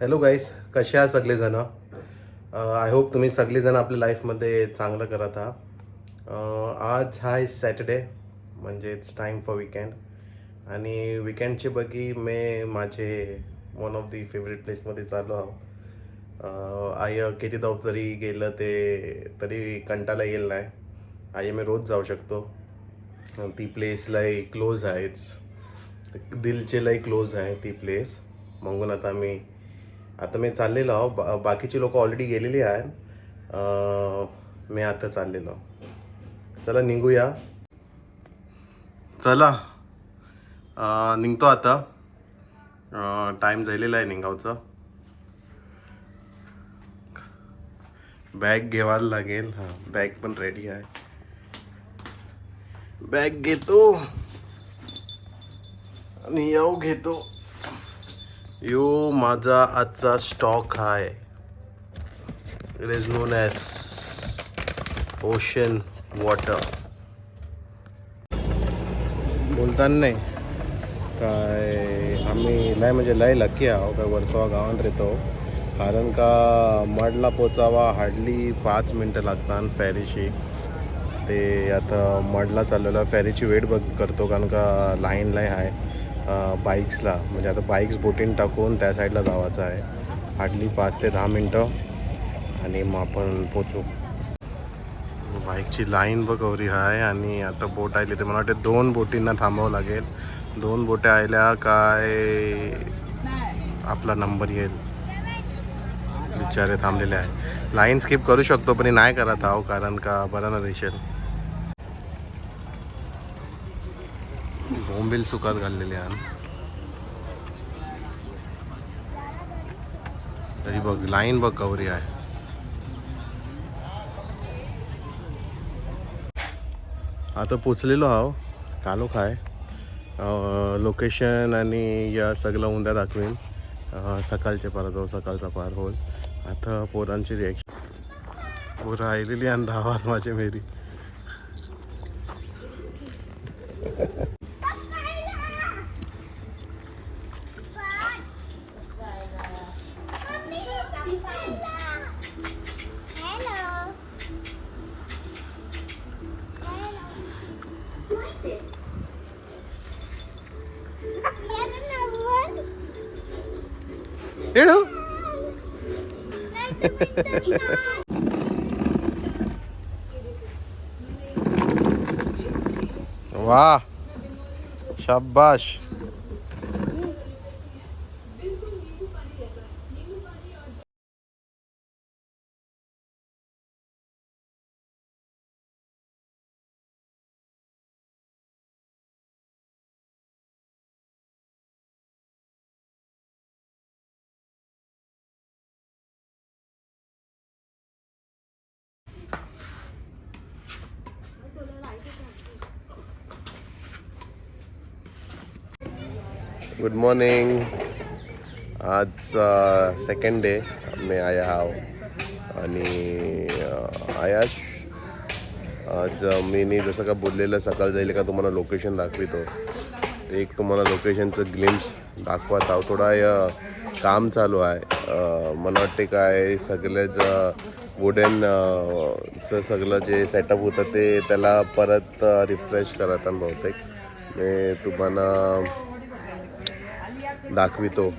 Hello गाईस, कसे आहात सगळेजण? आय होप तुम्ही सगळेजण आपल्या लाईफमध्ये चांगलं करत आहात. आज आहे सॅटर्डे, म्हणजे इट्स टाईम फॉर विकेंड. आणि विकेंडचे बघी मी माझे वन ऑफ दी फेवरेट प्लेसमध्ये चाललो आहो. आय किती धाव तरी गेलं तरी कंटाळा येईल नाही. आय मी रोज जाऊ शकतो. ती प्लेस लई क्लोज आहे. दिलचे लई क्लोज आहे ती प्लेस. म्हणून आता मी चाललेलो आहो. बाकीची लोक ऑलरेडी गेलेली आहेत. मी आता चाललेलो. चला निघूया. चला निघतो आता. टाईम झालेला आहे निघावचा. बॅग घेवायला लागेल. हां, बॅग पण रेडी आहे. बॅग घेतो आणि येऊ घेतो. यो माझा आजचा स्टॉक आहे. It is non as ocean water. बोलताना नाही काय आम्ही लय म्हणजे लय लकी आहो काय वर्सोवा गावात राहतो. कारण का मडला पोचावा हार्डली 5 मिनटं लागतात फेरीशी. ते आता मडला चाललेलं फेरीची वेट करतो कारण का लाईन आहे बाईक्सला. म्हणजे आता बाईक्स बोटीन टाकून त्या साईडला जावायचं आहे. हार्डली 5 ते 10 मिनटं आणि मग आपण पोचू. बाईकची लाईन बघवरी आहे आणि आता बोट आली ते मला वाटते 2 बोटींना थांबावं लागेल. 2 बोट्या आल्या काय आपला नंबर येईल. बिचारे थांबलेले आहे. लाईन स्किप करू शकतो पण नाही करत आहो कारण का बरं ना देशील. बोंबील सुकात घाललेले आहे. तरी बघ लाईन बघ कवरी आहे. आता पोचलेलो आहो. कालोख आहे. लोकेशन आणि या सगळं उद्या दाखवेन. सकाळचे पार जाऊ, सकाळचा पार होईल. आता पोरांची रिॲक्शन पोरं आलेली आणि 10 वाज माझे मेरी. हेडो वाह शाबाश. Good morning. आज सेकंड डे मी आया हाव आणि आयाश आज मी जसं का बोललेलं सकाळ जाईल का तुम्हाला लोकेशन दाखवितो. एक तुम्हाला लोकेशनचं ग्लिम्स दाखवत आहो. थोडा काम चालू आहे. मला वाटते काय सगळेच वुडनचं सगळं जे सेटअप होतं ते त्याला परत रिफ्रेश करत बहुतेक. मी तुम्हाला दाखवितो.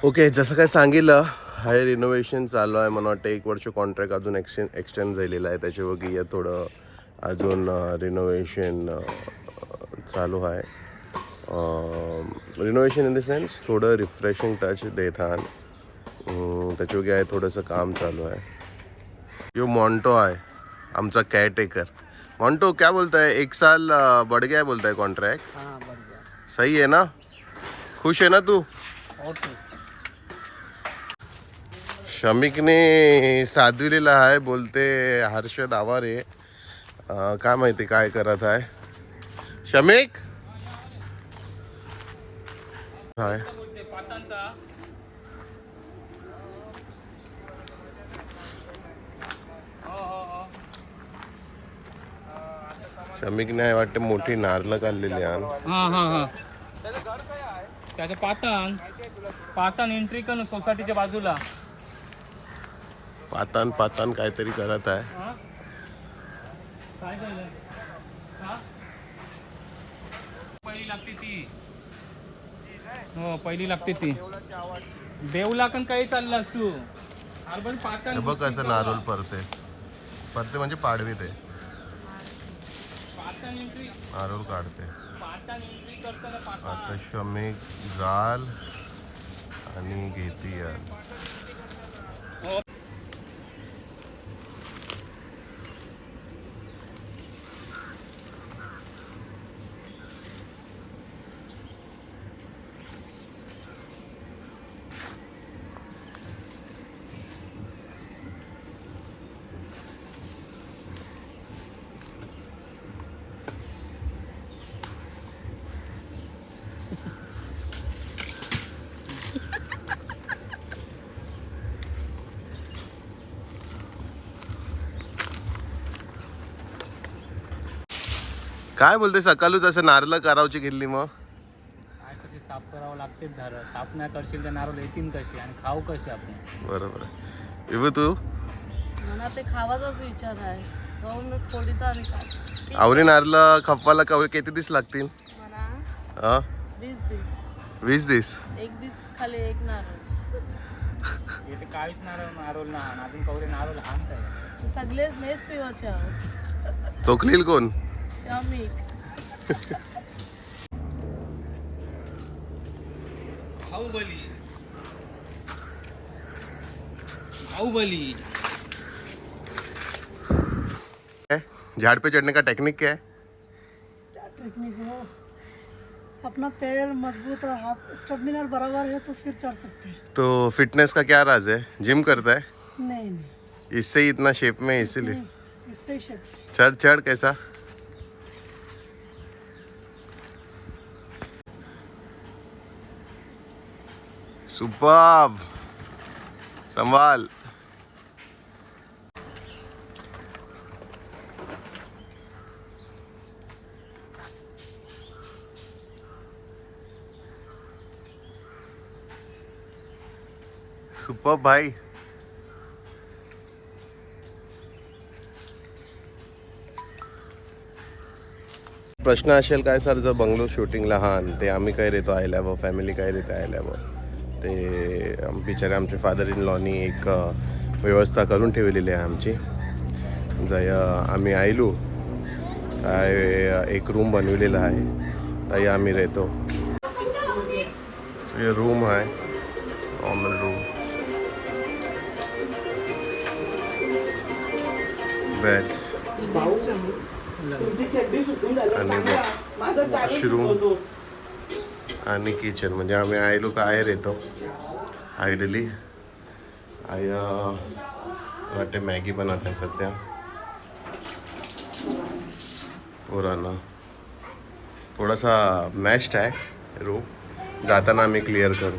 ओके, जसं काय सांगितलं हाय रिनोव्हेशन चालू आहे. मला वाटतं 1 वर्ष कॉन्ट्रॅक्ट अजून एक्सटेंड झालेलं आहे. त्याच्यावरती थोडं अजून रिनोव्हेशन चालू आहे. रिनोव्हेशन इन द सेन्स थोडं रिफ्रेशिंग टच देतात. त्याच्यावरती आहे थोडंसं काम चालू आहे. यो मॉन्टो आहे आमचा केअरटेकर. मॉन्टो क्या बोलता है, 1 साल बढ़ गया है बोलता है कॉन्ट्रैक्ट. हाँ बढ़ गया। सही है ना, खुश है ना तू. और तो शमिकने साधविलेला आहे बोलते हर्षद आवारे. काय माहिती काय करत आहे शमिक. हाय शमिकने आहे वाटते मोठी नारळ काढलेली आहे. हाँ हाँ हाँ त्याचं पातन पातन एंट्री करून सोसायटीच्या बाजूला पातान काहीतरी करत आहे. हा? काय झालं हा? पहिली लागते ती. हो पहिली लागते ती. देवला पण काही चाललास तू. अर्बन पातन हे बघ कसं नारळ परते म्हणजे पाडवी ते पातन एंट्री नारळ काढते. पातन एंट्री करताना पातन आता शमिक जाल आणि घेती काय बोलते सकाळूच असं नारळ करावची गेली मग. काय कशी साफ करावं लागतेच झालं. साफ नाही करशील तर नारळ येतील कशी आणि खाऊ कशी आपण. बरोबर आहे. विभू तू मला ते खावाचाच विचार आहे. जाऊन मी फोडीत आणि काय आवरी नारळ खपवाला कवरी किती दिवस लागतील. मला हा 20 दिवस 20 दिवस. एक दिवस खाली एक नारळ. इथे काहीच नारळ लहान अजून कवरे नारळ लहान काय. सगळे हेच पिवाचे आहोत. चोकलील कोण. शमिक बाहुबली बाहुबली. झाड़ पे चढ़ने का टेक्निक क्या है. क्या टेक्निक हो, अपना पैर मजबूत और हाथ स्टेमिना बराबर है तो फिर चढ़ सकते हैं। तो फिटनेस का क्या राज है, जिम करता है नहीं नहीं इससे ही इतना शेप में है इसीलिए. नहीं, इससे ही शेप। चढ़ चढ़ कैसा. सुपर्ब. संभाल. सुपर्ब भाई. प्रश्न असेल काय सर, जर बंगलो शूटिंग लहान ते आम्ही काय रेतो आयल्यावर फॅमिली काय रेते आयल्यावर ते बिचारे आमचे फादर इन लॉनी एक व्यवस्था करून ठेवलेली आहे आमची. जय आम्ही आयलो काय एक रूम बनवलेला आहे ताई आम्ही रेतो. ये रूम आहे कॉमन रूम. बेड्स आणि वॉशरूम आणि किचन. म्हणजे आम्ही आई लोक आहे येतो आयडली. आई वाटते मॅगी बनवत आहे सध्या पुराना. थोडासा मॅश्ड आहे रूम. जाताना आम्ही क्लिअर करू.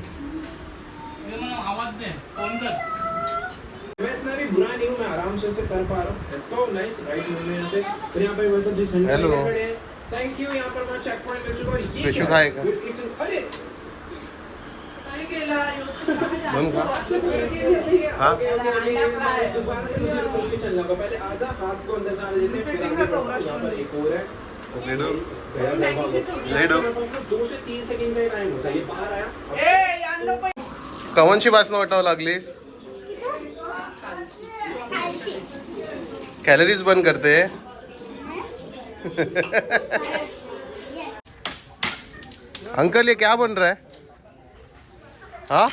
आवाज दे फोन कर. मैं इतना भी बुरा नहीं हूँ, मैं आराम से कर पा रहा हूँ. Let's go nice right movement से. फिर यहाँ पे वैसे जो ठंडे Hello. खड़े हैं. Thank you. यहाँ पर मैं चेक पॉइंट ले चुका हूँ. ये प्रेशर क्या है? खाएगा? Good kitchen. अरे बनू का. हाँ दोबारा से मुझे खोल के चलना होगा. पहले आजा हाथ को अंदर जाने देते हैं. फिर आगे बढ़ो. यहाँ पर एक और है. ले दो. गया 2 से 3 सेकंड का टाइम होता है. ये बाहर आया. कवनची बासनं वाटावं लागलीस? कॅलरीज बंद करते. अंकल ये क्या बन रहा है? हाँ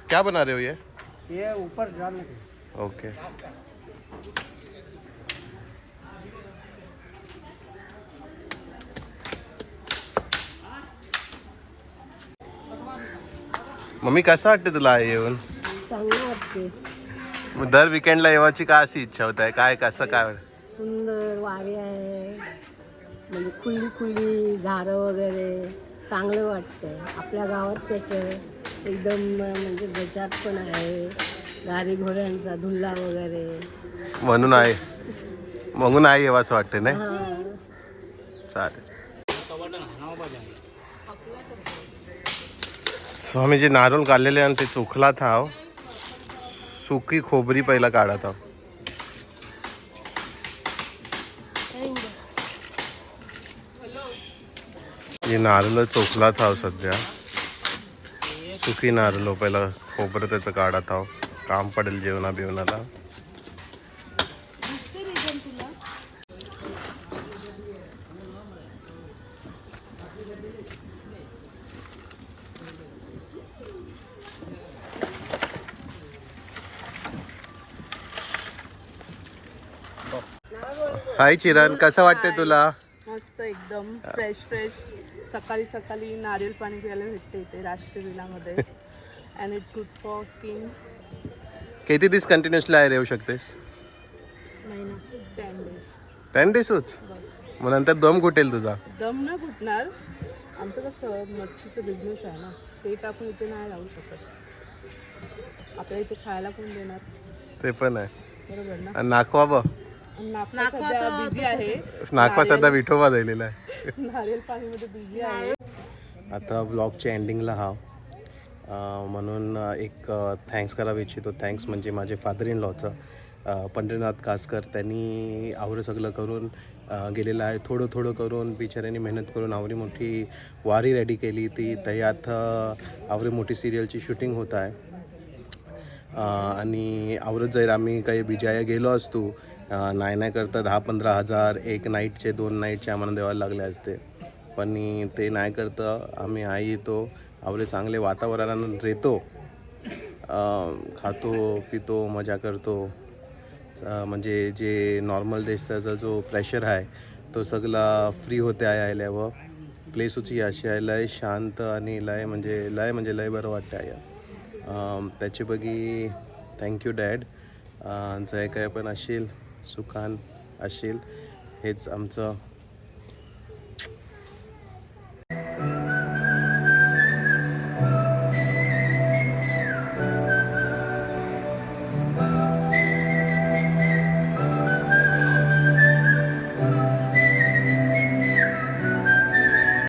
क्या बना रहे हो ये ऊपर डालने के। ओके. मम्मी कसं वाटते तुला आई येऊन? चांगलं वाटते. मग दर विकेंडला येवाची का अशी इच्छा होत आहे? काय कसं काय? सुंदर वारे आहे, म्हणजे खुली खुली झाडं वगैरे चांगलं वाटतं. आपल्या गावात कसं एकदम म्हणजे गचात पण आहे, गाडी घोड्यांचा धुल्ला वगैरे. म्हणून आई येवाचं वाटते नाही? हां. चालेल. सो आम्ही जे नारळ काढलेले आणि ते चोखलात हाव. सुकी खोबरी पहिला काढत आहो. हे नारळ चोखलात हाव सध्या. सुकी नारळ पहिला खोबरं त्याचं काढत आहो. काम पडेल जेवणा बिवणाला. हाय चिरण, कसं वाटते तुला? मस्त एकदम फ्रेश फ्रेश. सकाळी सकाळी नारियल पाणी प्यायला भेटते इथे राष्ट्रीय विलामध्ये. And it good for skin. किती दिवस कंटिन्युअसली आहे येऊ शकतेस? महिना 10 days 10 daysच? बस. मग नंतर दम कुठेल तुझा? दम ना फुटणार. आमचं कसं मच्छीचं बिझनेस आहे ना, ते टाकून इथे नाही राहू शकत. आपल्या इथे खायला कोण देणार? ते पण आहे. बरोबर ना. आणि नाखवा बघ, नागपूर सध्या बिझी आहे. नाखवा सध्या विठोबा झालेला आहे. नारियल पाणीमध्ये बिझी आहे. आता व्लॉगच्या एंडिंगला हा म्हणून एक थँक्स करायला इच्छितो. थँक्स म्हणजे माझे फादर इन लॉचं पंढरीनाथ कासकर. त्यांनी आवरं सगळं करून गेलेलं आहे. थोडं थोडं करून बिचाऱ्यांनी मेहनत करून आवरी मोठी वारी रेडी केली. ती त्यात आवरी मोठी सिरियलची शूटिंग होत आहे. आणि आवरत जाईल आम्ही काही बिजाया गेलो असतो नाही करता 10-15 हजार एक नाईटचे 2 नाईटचे आम्हाला द्यायला लागले असते. पण ते नाही करता आम्ही आई येतो आवरे चांगले वातावरणात रेतो, खातो पितो मजा करतो. म्हणजे जे नॉर्मल देशाचा जो प्रेशर आहे तो सगळा फ्री होते आहे आल्यावर. प्लेस होती अशी आहे लय शांत आणि लय म्हणजे बरं वाटतं आहे. त्याची बघी थँक्यू डॅड. जे काय पण असेल सुखान असेल हेच आमचं